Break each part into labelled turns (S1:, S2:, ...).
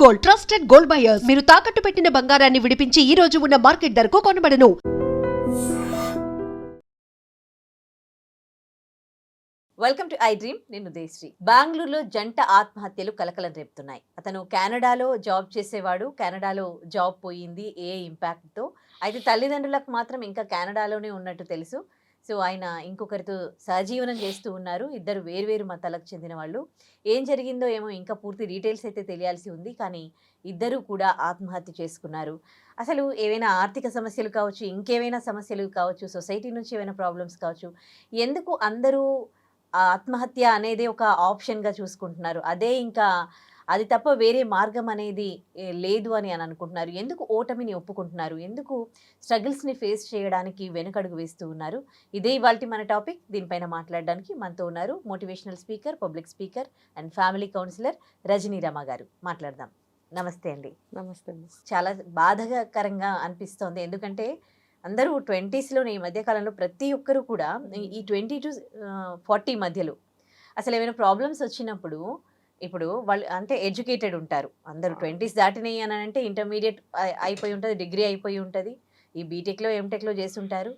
S1: Gold, trusted gold buyers. మీరు తాకట్టు పెట్టిన బంగారాన్ని విడిపించి ఈ రోజు ఉన్న మార్కెట్ ధరకు కొనబడను.
S2: Welcome to I Dream. నేను ఉదయశ్రీ. బెంగళూరులో జంట ఆత్మహత్యలు కలకలం రేపుతున్నాయి. అతను కెనడాలో జాబ్ చేసేవాడు. కెనడాలో జాబ్ పోయింది ఏ ఇంపాక్ట్తో. అయితే తల్లిదండ్రులకు మాత్రం ఇంకా కెనడాలోనే ఉన్నట్టు తెలుసు. సో ఆయన ఇంకొకరితో సహజీవనం చేస్తూ ఉన్నారు. ఇద్దరు వేరువేరు మతాలకు చెందిన వాళ్ళు. ఏం జరిగిందో ఏమో ఇంకా పూర్తి డీటెయిల్స్ అయితే తెలియాల్సి ఉంది. కానీ ఇద్దరు కూడా ఆత్మహత్య చేసుకున్నారు. అసలు ఏవైనా ఆర్థిక సమస్యలు కావచ్చు, ఇంకేవైనా సమస్యలు కావచ్చు, సొసైటీ నుంచి ఏమైనా ప్రాబ్లమ్స్ కావచ్చు, ఎందుకు అందరూ ఆత్మహత్య అనేది ఒక ఆప్షన్‌గా చూసుకుంటున్నారు. అదే ఇంకా అది తప్ప వేరే మార్గం అనేది లేదు అని అనుకుంటున్నారు. ఎందుకు ఓటమిని ఒప్పుకుంటున్నారు? ఎందుకు స్ట్రగుల్స్‌ని ఫేస్ చేయడానికి వెనకడుగు వేస్తూ ఉన్నారు? ఇదే ఇవాల్టి మన టాపిక్. దీనిపైన మాట్లాడడానికి మనతో ఉన్నారు motivational speaker, public speaker and family counsellor Rajani Rama garu. మాట్లాడదాం. నమస్తే అండి.
S3: నమస్తే అండి.
S2: చాలా బాధాకరంగా అనిపిస్తోంది. ఎందుకంటే అందరూ 20స్‌లోనే ఈ మధ్య కాలంలో ప్రతి ఒక్కరు కూడా ఈ 20-40 మధ్యలో అసలు ఏమైనా ప్రాబ్లమ్స్ వచ్చినప్పుడు ఇప్పుడు వాళ్ళు అంటే ఎడ్యుకేటెడ్ ఉంటారు. అందరూ 20s దాటినాయి అని అంటే ఇంటర్మీడియట్ అయిపోయి ఉంటుంది, డిగ్రీ అయిపోయి ఉంటుంది, ఈ బీటెక్‌లో ఎంటెక్‌లో చేసుంటారు.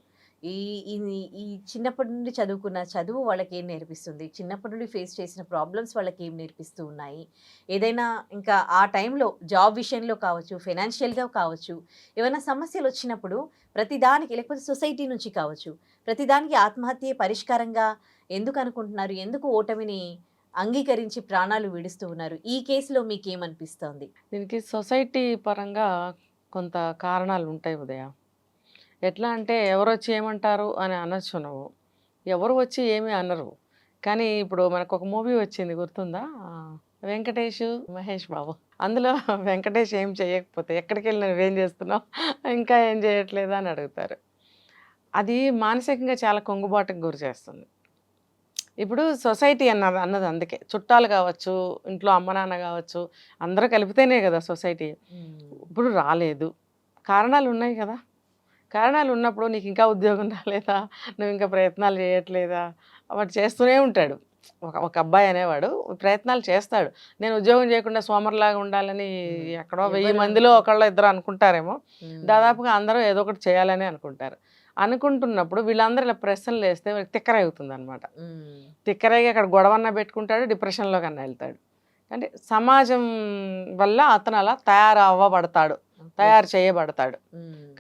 S2: ఈ ఈ ఈ చిన్నప్పటి నుండి చదువుకున్న చదువు వాళ్ళకి ఏం నేర్పిస్తుంది? చిన్నప్పటి నుండి ఫేస్ చేసిన ప్రాబ్లమ్స్ వాళ్ళకి ఏం నేర్పిస్తూ ఉన్నాయి? ఏదైనా ఇంకా ఆ టైంలో జాబ్ విషయంలో కావచ్చు, ఫైనాన్షియల్‌గా కావచ్చు, ఏమైనా సమస్యలు వచ్చినప్పుడు ప్రతిదానికి లేకపోతే సొసైటీ నుంచి కావచ్చు, ప్రతిదానికి ఆత్మహత్యే పరిష్కారంగా ఎందుకు అనుకుంటున్నారు? ఎందుకు ఓటమిని అంగీకరించి ప్రాణాలు విడుస్తూ ఉన్నారు? ఈ కేసులో మీకేమనిపిస్తోంది?
S3: దీనికి సొసైటీ పరంగా కొంత కారణాలు ఉంటాయి ఉదయ. ఎట్లా అంటే ఎవరొచ్చి ఏమంటారు అని అనొచ్చు నువ్వు. ఎవరు వచ్చి ఏమీ అనరు. కానీ ఇప్పుడు మనకు ఒక మూవీ వచ్చింది గుర్తుందా? వెంకటేష్, మహేష్ బాబు. అందులో వెంకటేష్ ఏం చేయకపోతే ఎక్కడికెళ్ళి నువ్వేం చేస్తున్నావు? ఇంకా ఏం చేయట్లేదా అని అడుగుతారు. అది మానసికంగా చాలా కుంగుబాటుకు గురి చేస్తుంది. ఇప్పుడు సొసైటీ అన్నది అందుకే చుట్టాలు కావచ్చు, ఇంట్లో అమ్మ నాన్న కావచ్చు, అందరూ కలిపితేనే కదా సొసైటీ. ఇప్పుడు రాలేదు, కారణాలు ఉన్నాయి కదా. కారణాలు ఉన్నప్పుడు నీకు ఇంకా ఉద్యోగం రాలేదా, నువ్వు ఇంకా ప్రయత్నాలు చేయట్లేదా, వాడు చేస్తూనే ఉంటాడు. ఒక అబ్బాయి అనేవాడు ప్రయత్నాలు చేస్తాడు. నేను ఉద్యోగం చేయకుండా సోమరులాగా ఉండాలని ఎక్కడో 1000 మందిలో ఒకళ్ళు ఇద్దరు అనుకుంటారేమో. దాదాపుగా అందరూ ఏదో ఒకటి చేయాలని అనుకుంటారు. అనుకుంటున్నప్పుడు వీళ్ళందరూ ఇలా ప్రశ్నలు వేస్తే తిక్కర అవుతుంది అనమాట. తిక్కరగా అక్కడ గొడవన్నా పెట్టుకుంటాడు, డిప్రెషన్లో కన్నా వెళ్తాడు. అంటే సమాజం వల్ల అతను అలా తయారు చేయబడతాడు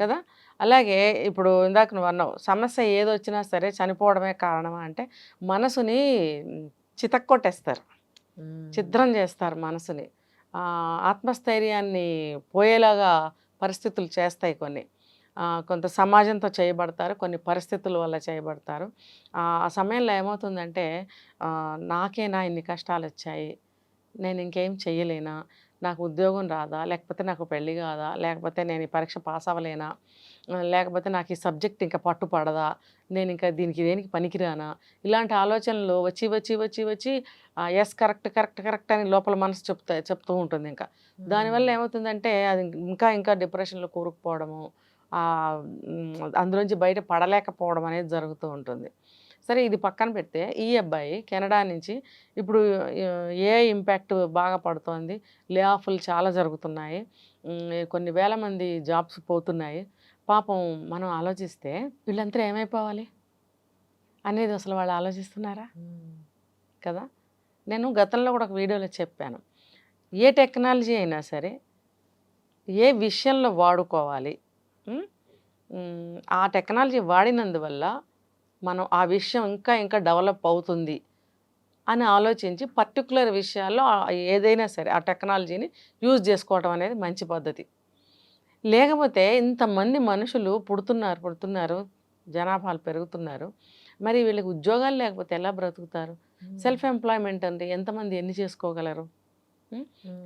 S3: కదా. అలాగే ఇప్పుడు ఇందాక నువ్వు అన్నావు, సమస్య ఏదొచ్చినా సరే చనిపోవడమే కారణమా అంటే, మనసుని చితక్కొట్టేస్తారు, ఛిద్రం చేస్తారు మనసుని. ఆత్మస్థైర్యాన్ని పోయేలాగా పరిస్థితులు చేస్తాయి కొన్ని. కొంత సమాజంతో చేయబడతారు, కొన్ని పరిస్థితుల వల్ల చేయబడతారు. ఆ సమయంలో ఏమవుతుందంటే, నాకేనా ఇన్ని కష్టాలు వచ్చాయి, నేను ఇంకేం చెయ్యలేనా, నాకు ఉద్యోగం రాదా, లేకపోతే నాకు పెళ్ళి కాదా, లేకపోతే నేను ఈ పరీక్ష పాస్ అవ్వలేనా, లేకపోతే నాకు ఈ సబ్జెక్ట్ ఇంకా పట్టుపడదా, నేను ఇంకా దేనికి పనికిరానా, ఇలాంటి ఆలోచనలు వచ్చి వచ్చి వచ్చి వచ్చి ఎస్ కరెక్ట్ కరెక్ట్ కరెక్ట్ అని లోపల మనసు చెప్తూ ఉంటుంది. ఇంకా దానివల్ల ఏమవుతుందంటే అది ఇంకా డిప్రెషన్లో కూరుకుపోవడము, అందులోంచి బయట పడలేకపోవడం అనేది జరుగుతూ ఉంటుంది. సరే, ఇది పక్కన పెడితే ఈ అబ్బాయి కెనడా నుంచి ఇప్పుడు ఏ ఇంపాక్ట్ బాగా పడుతోంది, లే ఆఫ్లు చాలా జరుగుతున్నాయి, కొన్ని వేల మంది జాబ్స్ పోతున్నాయి. పాపం మనం ఆలోచిస్తే వీళ్ళంతా ఏమైపోవాలి అనేది అసలు వాళ్ళు ఆలోచిస్తున్నారా కదా. నేను గతంలో కూడా ఒక వీడియోలో చెప్పాను, ఏ టెక్నాలజీ అయినా సరే ఏ విషయంలో వాడుకోవాలి, ఆ టెక్నాలజీ వాడినందువల్ల మనం ఆ విషయం ఇంకా డెవలప్ అవుతుంది అని ఆలోచించి పర్టికులర్ విషయాల్లో ఏదైనా సరే ఆ టెక్నాలజీని యూజ్ చేసుకోవడం అనేది మంచి పద్ధతి. లేకపోతే ఇంతమంది మనుషులు పుడుతున్నారు, జనాభాలు పెరుగుతున్నారు, మరి వీళ్ళకి ఉద్యోగాలు లేకపోతే ఎలా బ్రతుకుతారు? సెల్ఫ్ ఎంప్లాయ్మెంట్ అంటే ఎంతమంది ఎన్ని చేసుకోగలరు?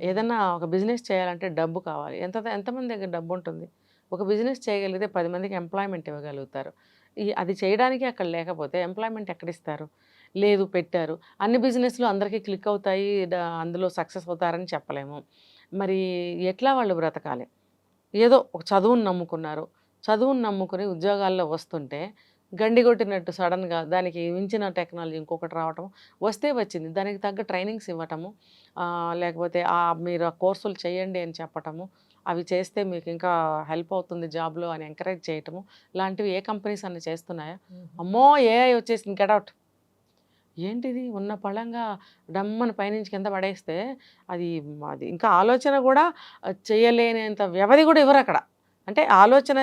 S3: ఏదన్నా ఒక బిజినెస్ చేయాలంటే డబ్బు కావాలి. ఎంతమంది దగ్గర డబ్బు ఉంటుంది? ఒక బిజినెస్ చేయగలిగితే 10 మందికి ఎంప్లాయ్మెంట్ ఇవ్వగలుగుతారు. అది చేయడానికి అక్కడ లేకపోతే ఎంప్లాయ్మెంట్ ఎక్కడిస్తారు? లేదు, పెట్టారు. అన్ని బిజినెస్లు అందరికీ క్లిక్ అవుతాయి, అందులో సక్సెస్ అవుతారని చెప్పలేము. మరి ఎట్లా వాళ్ళు బ్రతకాలి? ఏదో ఒక చదువుని నమ్ముకున్నారు, చదువుని నమ్ముకుని ఉద్యోగాల్లో వస్తుంటే గండి కొట్టినట్టు సడన్గా దానికి మించిన టెక్నాలజీ ఇంకొకటి రావటం, వస్తే వచ్చింది దానికి తగ్గ ట్రైనింగ్స్ ఇవ్వటము, లేకపోతే మీరు ఆ కోర్సులు చేయండి అని చెప్పటము, అవి చేస్తే మీకు ఇంకా హెల్ప్ అవుతుంది జాబ్లో అని ఎంకరేజ్ చేయటము, లాంటివి ఏ కంపెనీస్ అన్ని చేస్తున్నాయా? అమ్మో ఏఐ వచ్చేసింది గెటౌట్, ఏంటిది ఉన్న పళంగా డమ్మని పైనుంచి కింద పడేస్తే అది అది ఇంకా ఆలోచన కూడా చేయలేనంత వ్యవధి కూడా ఇవ్వరు అక్కడ. అంటే ఆలోచన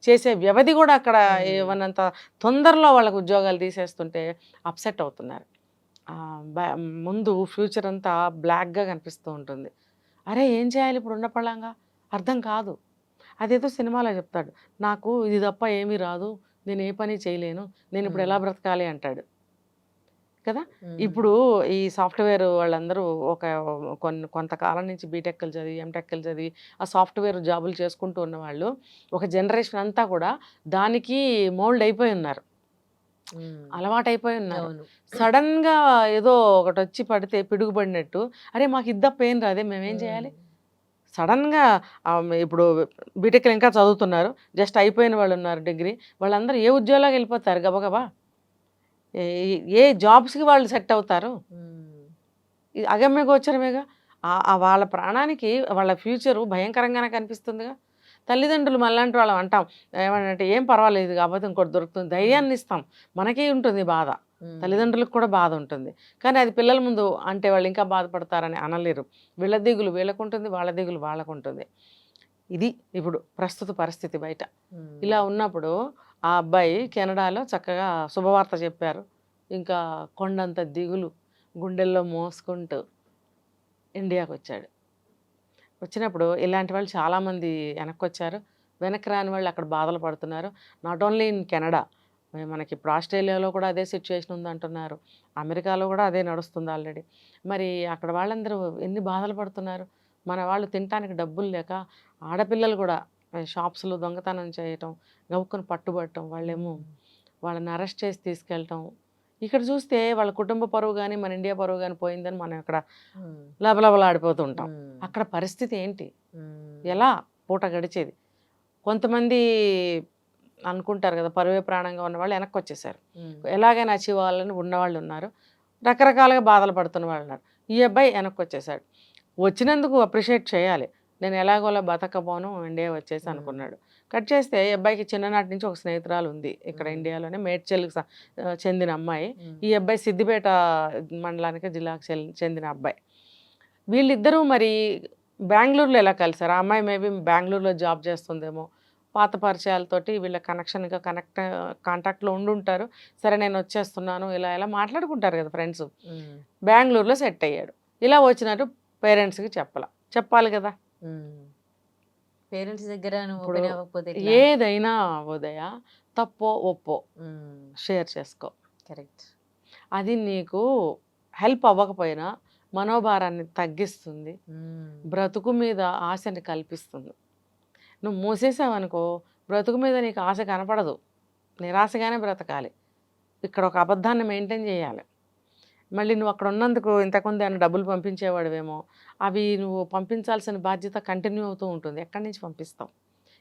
S3: చేసే వ్యవధి కూడా అక్కడ ఇవ్వనంత తొందరలో వాళ్ళకు ఉద్యోగాలు తీసేస్తుంటే అప్సెట్ అవుతున్నారు. ముందు ఫ్యూచర్ అంతా బ్లాక్గా కనిపిస్తూ ఉంటుంది. అరే ఏం చేయాలి ఇప్పుడు ఉన్న పళంగా అర్థం కాదు. అదేదో సినిమాలో చెప్తాడు, నాకు ఇది తప్ప ఏమీ రాదు, నేను ఏ పని చేయలేను, నేను ఇప్పుడు ఎలా బ్రతకాలి అంటాడు కదా. ఇప్పుడు ఈ సాఫ్ట్వేర్ వాళ్ళందరూ కొంతకాలం నుంచి బీటెక్లు చదివి ఎంటెక్లు చదివి ఆ సాఫ్ట్వేర్ జాబులు చేసుకుంటూ ఉన్నవాళ్ళు ఒక జనరేషన్ అంతా కూడా దానికి మోల్డ్ అయిపోయి ఉన్నారు, అలవాటు అయిపోయి ఉన్నారు. సడన్గా ఏదో ఒకటి వచ్చి పడితే పిడుగుపడినట్టు, అరే మాకు ఇద్దప్ప ఏం రాదే మేమేం చేయాలి? సడన్గా ఇప్పుడు బీటెక్లు ఇంకా చదువుతున్నారు, జస్ట్ అయిపోయిన వాళ్ళు ఉన్నారు డిగ్రీ, వాళ్ళందరూ ఏ ఉద్యోగాలకు వెళ్ళిపోతారు గబగబా, ఏ జాబ్స్కి వాళ్ళు సెట్ అవుతారు? ఇది అగమ్య గోచరమేగా. వాళ్ళ ప్రాణానికి వాళ్ళ ఫ్యూచరు భయంకరంగానే కనిపిస్తుందిగా. తల్లిదండ్రులు మళ్ళంటి వాళ్ళం అంటాం ఏమంటే ఏం పర్వాలేదు కాకపోతే ఇంకోటి దొరుకుతుంది, ధైర్యాన్ని ఇస్తాం, మనకే ఉంటుంది బాధ, తల్లిదండ్రులకు కూడా బాధ ఉంటుంది, కానీ అది పిల్లల ముందు అంటే వాళ్ళు ఇంకా బాధపడతారని అనలేరు. వీళ్ళ దిగులు వీళ్ళకు ఉంటుంది, వాళ్ళ దిగులు వాళ్ళకు ఉంటుంది. ఇది ఇప్పుడు ప్రస్తుత పరిస్థితి బయట. ఇలా ఉన్నప్పుడు ఆ అబ్బాయి కెనడాలో చక్కగా శుభవార్త చెప్పారు, ఇంకా కొండంత దిగులు గుండెల్లో మోసుకుంటూ ఇండియాకి వచ్చాడు. వచ్చినప్పుడు ఇలాంటి వాళ్ళు చాలామంది వెనక్కి వచ్చారు, వెనక్కి రాని వాళ్ళు అక్కడ బాధలు పడుతున్నారు. నాట్ ఓన్లీ ఇన్ కెనడా, మనకి ఇప్పుడు ఆస్ట్రేలియాలో కూడా అదే సిచ్యువేషన్ ఉందంటున్నారు, అమెరికాలో కూడా అదే నడుస్తుంది ఆల్రెడీ. మరి అక్కడ వాళ్ళందరూ ఎన్ని బాధలు పడుతున్నారు. మన వాళ్ళు తినడానికి డబ్బులు లేక ఆడపిల్లలు కూడా షాప్స్లో దొంగతనం చేయటం, గవ్వుకొని పట్టుబడటం, వాళ్ళేమో వాళ్ళని అరెస్ట్ చేసి తీసుకెళ్ళటం. ఇక్కడ చూస్తే వాళ్ళ కుటుంబ పరువు కానీ మన ఇండియా పరువు కానీ పోయిందని మనం ఇక్కడ లబలబలాడిపోతూ ఉంటాం. అక్కడ పరిస్థితి ఏంటి, ఎలా పూట గడిచేది? కొంతమంది అనుకుంటారు కదా పరువే ప్రాణంగా ఉన్నవాళ్ళు వెనక్కి వచ్చేసారు, ఎలాగైనా అచీవ్ అవ్వాలని ఉన్నవాళ్ళు ఉన్నారు, రకరకాలుగా బాధలు పడుతున్న వాళ్ళు ఉన్నారు. ఈ అబ్బాయి వెనక్కి వచ్చేసాడు. వచ్చినందుకు అప్రిషియేట్ చేయాలి, నేను ఎలాగోలా బతకపోను ఇండియా వచ్చేసి అనుకున్నాడు. కట్ చేస్తే ఈ అబ్బాయికి చిన్ననాటి నుంచి ఒక స్నేహితురాలు ఉంది ఇక్కడ ఇండియాలోనే, మేడ్చల్కి చెందిన అమ్మాయి. ఈ అబ్బాయి సిద్దిపేట మండలానికి జిల్లాకు చెందిన అబ్బాయి. వీళ్ళిద్దరూ మరి బెంగళూరులో ఎలా కలిసారు? ఆ అమ్మాయి మేబీ బెంగళూరులో జాబ్ చేస్తుందేమో, పాత పరిచయాలతోటి వీళ్ళ కనెక్షన్గా కాంటాక్ట్లో ఉండుంటారు. సరే నేను వచ్చేస్తున్నాను ఇలా ఇలా మాట్లాడుకుంటారు కదా ఫ్రెండ్స్. బెంగళూరులో సెట్ అయ్యాడు. ఇలా వచ్చినట్టు పేరెంట్స్కి చెప్పాలి కదా.
S2: పేరెంట్స్ దగ్గర
S3: ఏదైనా ఉదయ తప్పో ఒప్పో షేర్ చేసుకో,
S2: కరెక్ట్.
S3: అది నీకు హెల్ప్ అవ్వకపోయినా మనోభారాన్ని తగ్గిస్తుంది, బ్రతుకు మీద ఆశని కల్పిస్తుంది. నువ్వు మూసేసావనుకో బ్రతుకు మీద నీకు ఆశ కనపడదు, నిరాశగానే బ్రతకాలి. ఇక్కడ ఒక అబద్ధాన్ని మెయింటైన్ చేయాలి. మళ్ళీ నువ్వు అక్కడ ఉన్నందుకు ఇంతకుముందు ఏమైనా డబ్బులు పంపించేవాడువేమో, అవి నువ్వు పంపించాల్సిన బాధ్యత కంటిన్యూ అవుతూ ఉంటుంది. ఎక్కడి నుంచి పంపిస్తావు?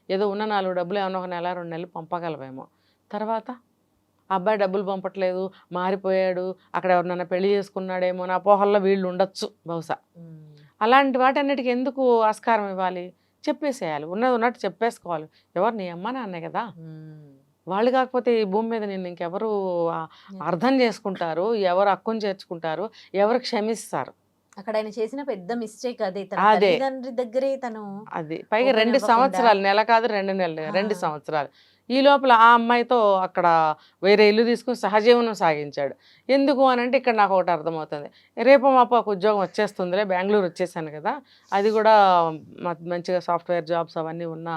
S3: ఏదో ఉన్న 4 డబ్బులు ఏమన్నా ఒక నెల 2 నెలలు పంపగలవేమో. తర్వాత అబ్బాయి డబ్బులు పంపట్లేదు, మారిపోయాడు, అక్కడ ఎవరినైనా పెళ్లి చేసుకున్నాడేమో నా అపోహల్లో వీళ్ళు ఉండొచ్చు బహుశా. అలాంటి వాటన్నిటికీ ఎందుకు ఆస్కారం ఇవ్వాలి? చెప్పేసేయాలి, ఉన్నది ఉన్నట్టు చెప్పేసుకోవాలి. ఎవరు నీ అమ్మ నాన్నే కదా, వాళ్ళు కాకపోతే ఈ భూమి మీద నిన్ను ఇంకెవరు అర్థం చేసుకుంటారు, ఎవరు హక్కును చేర్చుకుంటారు, ఎవరు క్షమిస్తారు?
S2: అక్కడ ఆయన చేసిన పెద్ద మిస్టేక్ అదే, తల్లిదండ్రి దగ్గరే తను
S3: అది పైగా 2 సంవత్సరాలు, నెల కాదు 2 నెలలు, 2 సంవత్సరాలు. ఈ లోపల ఆ అమ్మాయితో అక్కడ వేరే ఇల్లు తీసుకుని సహజీవనం సాగించాడు. ఎందుకు అని అంటే ఇక్కడ నాకు ఒకటి అర్థమవుతుంది, రేపు మాపు ఒక ఉద్యోగం వచ్చేస్తుందిలే, బెంగళూరు వచ్చేసాను కదా, అది కూడా మంచిగా సాఫ్ట్వేర్ జాబ్స్ అవన్నీ ఉన్న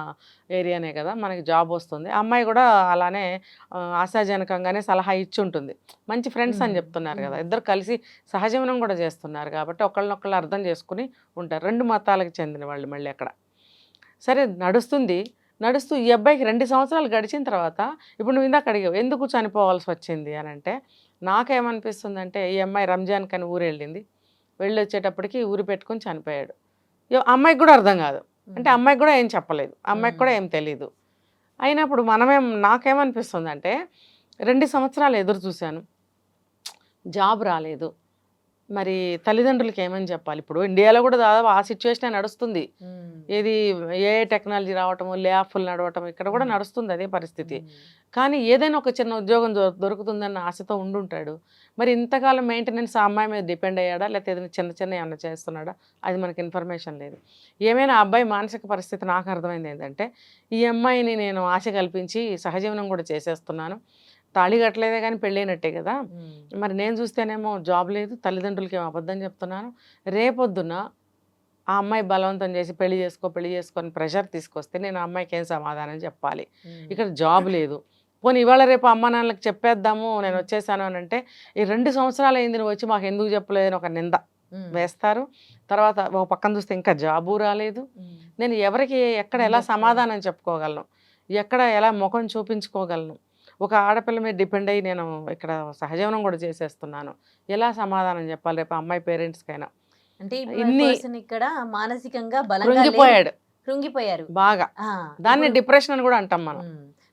S3: ఏరియానే కదా, మనకి జాబ్ వస్తుంది. అమ్మాయి కూడా అలానే ఆశాజనకంగానే సలహా ఇచ్చి ఉంటుంది. మంచి ఫ్రెండ్స్ అని చెప్తున్నారు కదా, ఇద్దరు కలిసి సహజీవనం కూడా చేస్తున్నారు కాబట్టి ఒకళ్ళనొకళ్ళు అర్థం చేసుకుని ఉంటారు. 2 మతాలకు చెందిన వాళ్ళు మళ్ళీ అక్కడ. సరే నడుస్తూ ఈ అబ్బాయికి 2 సంవత్సరాలు గడిచిన తర్వాత ఇప్పుడు నువ్వు ఇందాక అడిగావు ఎందుకు చనిపోవాల్సి వచ్చింది అని అంటే, నాకేమనిపిస్తుందంటే ఈ అమ్మాయి రంజాన్ కని ఊరు వెళ్ళింది, వెళ్ళి వచ్చేటప్పటికి ఊరి పెట్టుకుని చనిపోయాడు. అమ్మాయికి కూడా అర్థం కాదు, అంటే అమ్మాయికి కూడా ఏం చెప్పలేదు, అమ్మాయికి కూడా ఏం తెలీదు. అయినప్పుడు నాకేమనిపిస్తుంది అంటే 2 సంవత్సరాలు ఎదురు చూశాను, జాబ్ రాలేదు. మరి తల్లిదండ్రులకి ఏమని చెప్పాలి? ఇప్పుడు ఇండియాలో కూడా దాదాపు ఆ సిచ్యువేషన్ నడుస్తుంది. ఏది ఏ టెక్నాలజీ రావటము, లే ఆఫ్లు నడవటం, ఇక్కడ కూడా నడుస్తుంది అదే పరిస్థితి. కానీ ఏదైనా ఒక చిన్న ఉద్యోగం దొరుకుతుందన్న ఆశతో ఉండుంటాడు. మరి ఇంతకాలం మెయింటెనెన్స్ ఆ అమ్మాయి మీద డిపెండ్ అయ్యాడా, లేకపోతే ఏదైనా చిన్న చిన్న ఏమన్నా చేస్తున్నాడా, అది మనకి ఇన్ఫర్మేషన్ లేదు. ఏమైనా ఆ అబ్బాయి మానసిక పరిస్థితి నాకు అర్థమైంది ఏంటంటే, ఈ అమ్మాయిని నేను ఆశ కల్పించి సహజీవనం కూడా చేసేస్తున్నాను, తాళి కట్టలేదే కానీ పెళ్ళైనట్టే కదా. మరి నేను చూస్తేనేమో జాబ్ లేదు, తల్లిదండ్రులకి ఏమో అబద్ధం చెప్తున్నాను. రేపొద్దున ఆ అమ్మాయి బలవంతం చేసి పెళ్లి చేసుకొని ప్రెషర్ తీసుకొస్తే నేను ఆ అమ్మాయికి ఏం సమాధానం చెప్పాలి? ఇక్కడ జాబ్ లేదు. పోనీ ఇవాళ రేపు అమ్మ నాన్నలకు చెప్పేద్దాము నేను వచ్చేసాను అని అంటే, ఈ 2 సంవత్సరాలు అయింది నువ్వు వచ్చి మాకు ఎందుకు చెప్పలేదని ఒక నింద వేస్తారు. తర్వాత ఒక పక్కన చూస్తే ఇంకా జాబు రాలేదు. నేను ఎవరికి ఎక్కడ ఎలా సమాధానం చెప్పుకోగలను, ఎక్కడ ఎలా ముఖం చూపించుకోగలను? ఒక ఆడపిల్ల మీద డిపెండ్ అయ్యి నేను ఇక్కడ సహజీవనం కూడా చేసేస్తున్నాను, ఎలా సమాధానం చెప్పాలి రేపు అమ్మాయి పేరెంట్స్కైనా?
S2: అంటే
S3: ఇన్ని
S2: ఇక్కడ మానసికంగా బలంగా కృంగిపోయారు
S3: బాగా. దాన్ని డిప్రెషన్ అని కూడా అంటాం మనం.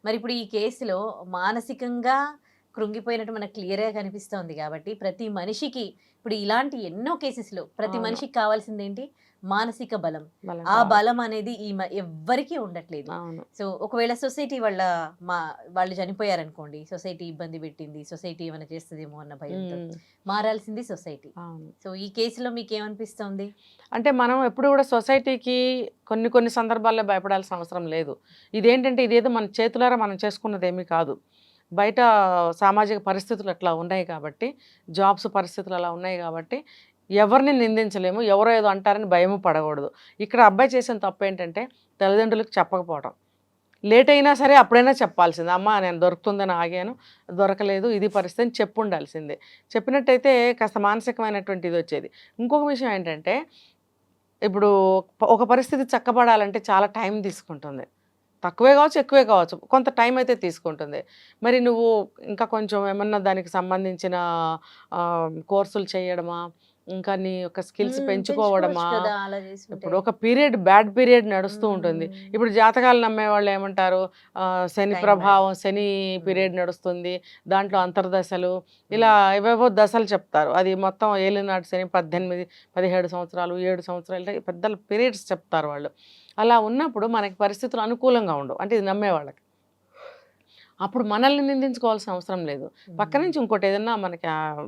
S2: మరి ఇప్పుడు ఈ కేసులో మానసికంగా కృంగిపోయినట్టు మనకు క్లియర్గా కనిపిస్తోంది కాబట్టి ప్రతి మనిషికి ఇప్పుడు ఇలాంటి ఎన్నో కేసెస్లో ప్రతి మనిషికి కావాల్సింది ఏంటి? మానసిక బలం. ఆ బలం అనేది ఎవ్వరికీ ఉండట్లేదు. సో ఒకవేళ సొసైటీ వాళ్ళు చనిపోయారనుకోండి, సొసైటీ ఇబ్బంది పెట్టింది, సొసైటీ ఏమైనా చేస్తుందేమో అన్న భయంతో మారాల్సింది సొసైటీ. సో ఈ కేసులో మీకు ఏమనిపిస్తుంది?
S3: అంటే మనం ఎప్పుడు కూడా సొసైటీకి కొన్ని సందర్భాల్లో భయపడాల్సిన అవసరం లేదు. ఇదేంటంటే ఇదేదో మన చేతులారా మనం చేసుకున్నది ఏమీ కాదు. బయట సామాజిక పరిస్థితులు అట్లా ఉన్నాయి కాబట్టి, జాబ్స్ పరిస్థితులు అలా ఉన్నాయి కాబట్టి ఎవరిని నిందించలేము, ఎవరో ఏదో అంటారని భయము పడకూడదు. ఇక్కడ అబ్బాయి చేసిన తప్పు ఏంటంటే తల్లిదండ్రులకు చెప్పకపోవడం. లేట్ అయినా సరే అప్పుడైనా చెప్పాల్సింది, అమ్మ నేను దొరుకుతుందని ఆగాను, దొరకలేదు, ఇది పరిస్థితి అని చెప్పు ఉండాల్సిందే. చెప్పినట్టయితే కాస్త మానసికమైనటువంటి ఇది వచ్చేది. ఇంకొక విషయం ఏంటంటే, ఇప్పుడు ఒక పరిస్థితి చక్కబడాలంటే చాలా టైం తీసుకుంటుంది. తక్కువే కావచ్చు, ఎక్కువే కావచ్చు, కొంత టైం అయితే తీసుకుంటుంది. మరి నువ్వు ఇంకా కొంచెం ఏమన్నా దానికి సంబంధించిన కోర్సులు చేయడమా, ఇంకా నీ యొక్క స్కిల్స్ పెంచుకోవడమా? ఇప్పుడు ఒక పీరియడ్, బ్యాడ్ పీరియడ్ నడుస్తూ ఉంటుంది. ఇప్పుడు జాతకాలు నమ్మే వాళ్ళు ఏమంటారు, శని ప్రభావం, శని పీరియడ్ నడుస్తుంది, దాంట్లో అంతర్దశలు, ఇలా ఏవేవో దశలు చెప్తారు. అది మొత్తం ఏలినాటి శని 18, 17 సంవత్సరాలు, 7 సంవత్సరాలు పెద్దల పీరియడ్స్ చెప్తారు వాళ్ళు. అలా ఉన్నప్పుడు మనకి పరిస్థితులు అనుకూలంగా ఉండవు, అంటే ఇది నమ్మేవాళ్ళకి. అప్పుడు మనల్ని నిందించుకోవాల్సిన అవసరం లేదు. పక్క నుంచి ఇంకోటి ఏదన్నా మనకి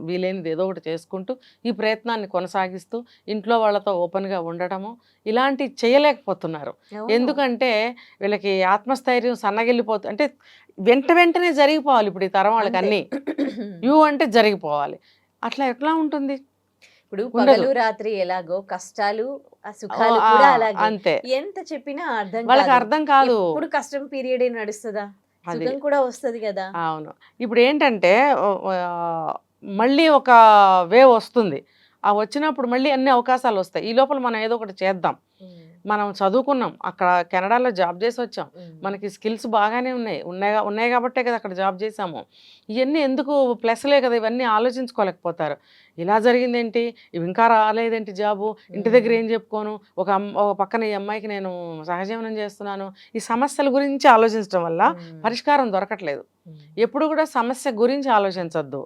S3: వీలైనది ఏదో ఒకటి చేసుకుంటూ ఈ ప్రయత్నాన్ని కొనసాగిస్తూ ఇంట్లో వాళ్ళతో ఓపెన్గా ఉండటము ఇలాంటివి చేయలేకపోతున్నారు. ఎందుకంటే వీళ్ళకి ఆత్మస్థైర్యం సన్నగిల్లిపోతుంది. అంటే వెంటనే జరిగిపోవాలి. ఇప్పుడు ఈ తరం వాళ్ళకి అన్నీ అంటే జరిగిపోవాలి. అట్లా ఎట్లా ఉంటుంది?
S2: ఇప్పుడు పగలు రాత్రి ఎలాగో కష్టాలు సుఖాలు కూడా అలాగే.
S3: అంతే.
S2: ఎంత చెప్పినా
S3: వాళ్ళకి అర్థం కాదు.
S2: ఇప్పుడు కష్టం పీరియడ్ నడుస్తుందా, సుఖం కూడా వస్తుంది కదా.
S3: అవును. ఇప్పుడు ఏంటంటే మళ్ళీ ఒక వేవ్ వస్తుంది. ఆ వచ్చినప్పుడు మళ్ళీ అన్ని అవకాశాలు వస్తాయి. ఈ లోపల మనం ఏదో ఒకటి చేద్దాం. మనం చదువుకున్నాం, అక్కడ కెనడాలో జాబ్ చేసి వచ్చాం, మనకి స్కిల్స్ బాగానే ఉన్నాయి కాబట్టే కదా అక్కడ జాబ్ చేసాము. ఇవన్నీ ఎందుకు ప్లస్లే కదా, ఇవన్నీ ఆలోచించుకోలేకపోతారు. ఇలా జరిగిందేంటి, ఇవి ఇంకా రాలేదేంటి జాబు, ఇంటి దగ్గర ఏం చెప్పుకోను, ఒక పక్కన ఈ అమ్మాయికి నేను సహజీవనం చేస్తున్నాను, ఈ సమస్యల గురించి ఆలోచించడం వల్ల పరిష్కారం దొరకట్లేదు. ఎప్పుడు కూడా సమస్య గురించి ఆలోచించొద్దు,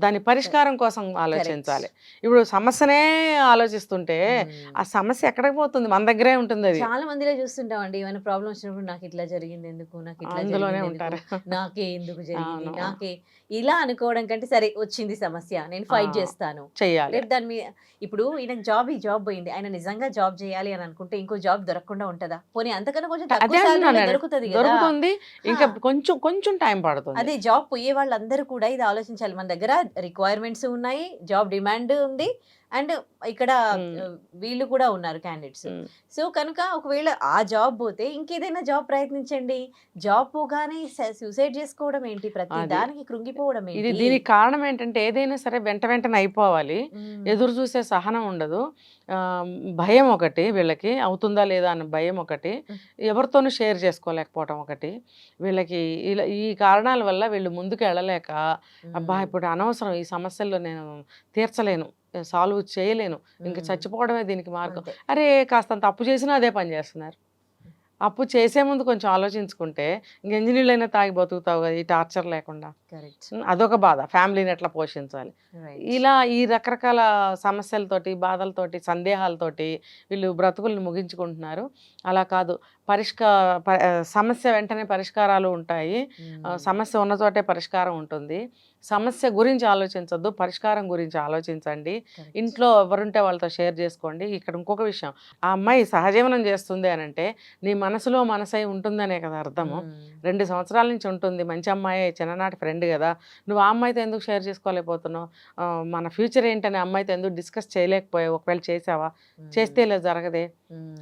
S3: దాని పరిష్కారం కోసం ఆలోచించాలి. ఇప్పుడు సమస్యనే ఆలోచిస్తుంటే ఆ సమస్య ఎక్కడికి పోతుంది? మన దగ్గరే ఉంటుంది. అది
S2: చాలా మందిలో చూస్తుంటాం అండి, ఏమైనా ప్రాబ్లం వచ్చినప్పుడు నాకు ఇట్లా జరిగింది ఎందుకు, నాకు ఇట్లా
S3: అందులోనే ఉంటారు,
S2: నాకే ఎందుకు జరిగింది, నాకే ఇలా అనుకోవడం కంటే సరే వచ్చింది సమస్య, నేను ఫైట్ చేస్తాను,
S3: చెయ్యాలి.
S2: రేపు దాని మీద ఇప్పుడు ఈయన ఈ జాబ్ పోయింది, ఆయన నిజంగా జాబ్ చేయాలి అని అనుకుంటే ఇంకో జాబ్ దొరకకుండా ఉంటుందా? పోనీ అంతకన్నా కొంచెం
S3: దొరుకుతుంది, ఇంకా కొంచెం టైం పడుతుంది.
S2: అదే జాబ్ పోయే వాళ్ళందరూ కూడా ఇది ఆలోచించాలి. మన దగ్గర రిక్వైర్మెంట్స్ ఉన్నాయి, జాబ్ డిమాండ్ ఉంది, అండ్ ఇక్కడ వీళ్ళు కూడా ఉన్నారు క్యాండిడేట్స్. సో కనుక ఒకవేళ ఆ జాబ్ పోతే ఇంకేదైనా జాబ్ ప్రయత్నించండి. జాబ్ పోగానే సూసైడ్ చేసుకోవడం ఏంటి, ప్రతి దానికి కృంగిపోవడం ఏంటి?
S3: దీనికి కారణం ఏంటంటే ఏదైనా సరే వెంటనే అయిపోవాలి, ఎదురు చూసే సహనం ఉండదు, భయం ఒకటి, వీళ్ళకి అవుతుందా లేదా అన్న భయం ఒకటి, ఎవరితోనూ షేర్ చేసుకోలేకపోవడం ఒకటి, వీళ్ళకి ఇలా ఈ కారణాల వల్ల వీళ్ళు ముందుకు వెళ్ళలేక అబ్బా ఇప్పుడు అనవసరం, ఈ సమస్యల్లో నేను తీర్చలేను, సాల్వ్ చేయలేను, ఇంకా చచ్చిపోవడమే దీనికి మార్గం, అరే కాస్తంత అప్పు చేసినా అదే పని చేస్తున్నారు. అప్పు చేసే ముందు కొంచెం ఆలోచించుకుంటే ఇంక ఇంజనీళ్ళైనా తాగి బతుకుతావు కదా ఈ టార్చర్ లేకుండా.
S2: కరెక్ట్.
S3: అదొక బాధ, ఫ్యామిలీని ఎట్లా పోషించాలి. ఇలా ఈ రకరకాల సమస్యలతోటి, బాధలతోటి, సందేహాలతోటి వీళ్ళు బ్రతుకుల్ని ముగించుకుంటున్నారు. అలా కాదు, సమస్య వెంటనే పరిష్కారాలు ఉంటాయి. సమస్య ఉన్న చోటే పరిష్కారం ఉంటుంది. సమస్య గురించి ఆలోచించొద్దు, పరిష్కారం గురించి ఆలోచించండి. ఇంట్లో ఎవరుంటే వాళ్ళతో షేర్ చేసుకోండి. ఇక్కడ ఇంకొక విషయం, ఆ అమ్మాయి సహజీవనం చేస్తుంది అని అంటే నీ మనసులో మనసై ఉంటుందనే కదా అర్థము. 2 సంవత్సరాల నుంచి ఉంటుంది, మంచి అమ్మాయి, చిన్ననాటి ఫ్రెండ్ కదా. నువ్వు ఆ అమ్మాయితో ఎందుకు షేర్ చేసుకోలేకపోతున్నావు? మన ఫ్యూచర్ ఏంటనే అమ్మాయితో ఎందుకు డిస్కస్ చేయలేకపోయావు? ఒకవేళ చేసావా? చేస్తే ఇలా జరగదే.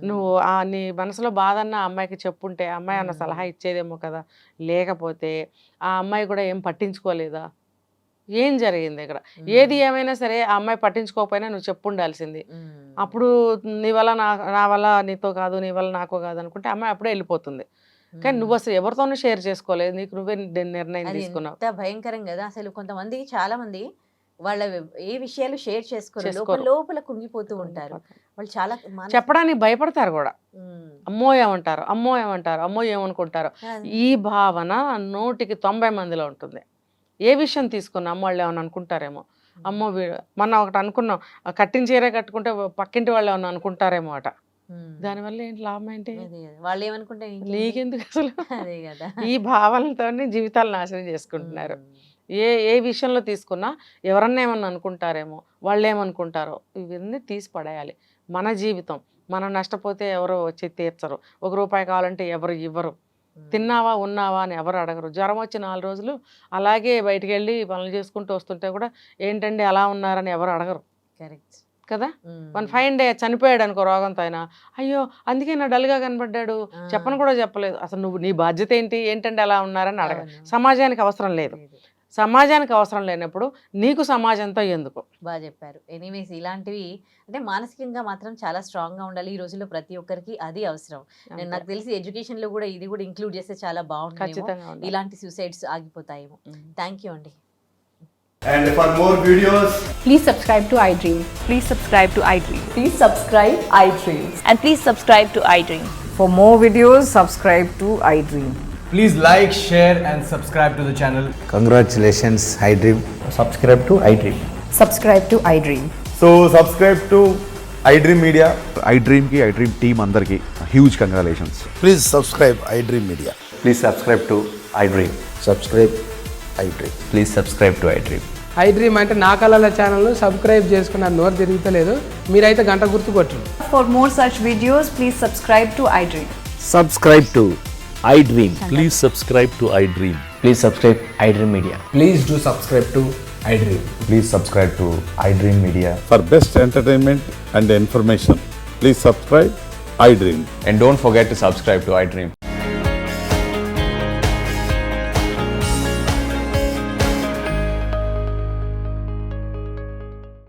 S3: నువ్వు నీ మనసులో బాధన్న ఆ అమ్మాయికి చెప్పుంటే ఆ అమ్మాయి అన్న సలహా ఇచ్చేదేమో కదా. లేకపోతే ఆ అమ్మాయి కూడా ఏం పట్టించుకోలేదా? ఏం జరిగింది ఇక్కడ? ఏది ఏమైనా సరే ఆ అమ్మాయి పట్టించుకోకపోయినా నువ్వు చెప్పుండాల్సింది. అప్పుడు నీ వల్ల నా వల్ల నీతో కాదు, నీ వల్ల నాకు కాదు అనుకుంటే అమ్మాయి అప్పుడే వెళ్ళిపోతుంది. కానీ నువ్వు అసలు ఎవరితోనూ షేర్ చేసుకోలేదు, నీకు నువ్వే నిర్ణయం తీసుకున్నావు.
S2: ఎంత భయంకరం కదా అసలు. కొంతమంది, చాలా మంది వాళ్ళ ఏ విషయాలు షేర్ చేసుకోరు, లోపల కుంగిపోతూ ఉంటారు. వాళ్ళు చాలా
S3: చెప్పడానికి భయపడతారు కూడా. అమ్మో ఏమంటారు, అమ్మో ఏమంటారు, అమ్మో ఏమనుకుంటారు. ఈ భావన 100కి 90 మందిలో ఉంటుంది. ఏ విషయం తీసుకున్నా అమ్మ వాళ్ళు ఏమన్నా అనుకుంటారేమో, అమ్మో మొన్న ఒకటి అనుకున్నాం, కట్టిన చీరే కట్టుకుంటే పక్కింటి వాళ్ళు ఏమన్నా అనుకుంటారేమో అట. దానివల్ల ఏంటి లాభం ఏంటి?
S2: వాళ్ళు ఏమనుకుంటే
S3: నీకెందుకు అసలు?
S2: అదే కదా.
S3: ఈ భావనలతోనే జీవితాలు నాశనం చేసుకుంటున్నారు. ఏ విషయంలో తీసుకున్నా ఎవరన్నా ఏమన్నా అనుకుంటారేమో, వాళ్ళు ఏమనుకుంటారో, ఇవన్నీ తీసి పడేయాలి. మన జీవితం, మనం నష్టపోతే ఎవరు వచ్చి తీర్చరు. ₹1 కావాలంటే ఎవరు ఇవ్వరు. తిన్నావా ఉన్నావా అని ఎవరు అడగరు. జ్వరం వచ్చి 4 రోజులు అలాగే బయటికి వెళ్ళి పనులు చేసుకుంటూ వస్తుంటే కూడా ఏంటండి అలా ఉన్నారని ఎవరు అడగరు.
S2: కరెక్ట్
S3: కదా. 1 ఫైన్ డే చనిపోయాడు అనుకో రోగంతో అయినా, అయ్యో అందుకే నా డల్గా కనబడ్డాడు, చెప్పను కూడా చెప్పలేదు. అసలు నువ్వు నీ బాధ్యత ఏంటంటే అలా ఉన్నారని అడగ. సమాజానికి అవసరం లేదు. సమాజానికి అవసరం లేనప్పుడు నీకు సమాజంతో ఎందుకు?
S2: బాగా చెప్పారు. ఎనీవేస్, ఇలాంటివి అంటే మానసికంగా మాత్రం చాలా స్ట్రాంగ్గా ఉండాలి. ఈ రోజుల్లో ప్రతి ఒక్కరికి అది అవసరం. నాకు తెలిసి ఎడ్యుకేషన్లో కూడా ఇది కూడా ఇంక్లూడ్ చేస్తే చాలా బాగుంటుంది.
S3: ఖచ్చితంగా
S2: ఇలాంటి సూసైడ్స్ ఆగిపోతాయేమో. థ్యాంక్ యూ అండి.
S4: And for more videos,
S5: Please subscribe to iDream.
S6: Please subscribe to iDream.
S5: Please subscribe iDream.
S6: And please subscribe to iDream.
S5: For more videos, subscribe to iDream.
S4: please like, share and subscribe to the channel.
S7: Congratulations, iDream.
S8: Subscribe to iDream.
S5: Subscribe to iDream.
S4: So subscribe to iDream Media.
S9: iDream ki iDream team andarki huge congratulations.
S7: Please subscribe iDream Media.
S8: Please subscribe to iDream.
S7: Subscribe iDream.
S8: Please subscribe to iDream.
S10: iDream అంటే నా కళల ఛానల్ను subscribe చేసుకున్న నోరు తిరుగుతలేదు, మీరైతే గంట గుర్తు కొట్టండి.
S5: For more such videos, please subscribe to iDream.
S8: Subscribe to iDream.
S11: Please subscribe to iDream.
S8: Please subscribe iDream Media.
S4: Please do subscribe to iDream.
S8: Please subscribe to iDream Media.
S9: For best entertainment and information, please subscribe iDream.
S8: And don't forget to subscribe to iDream.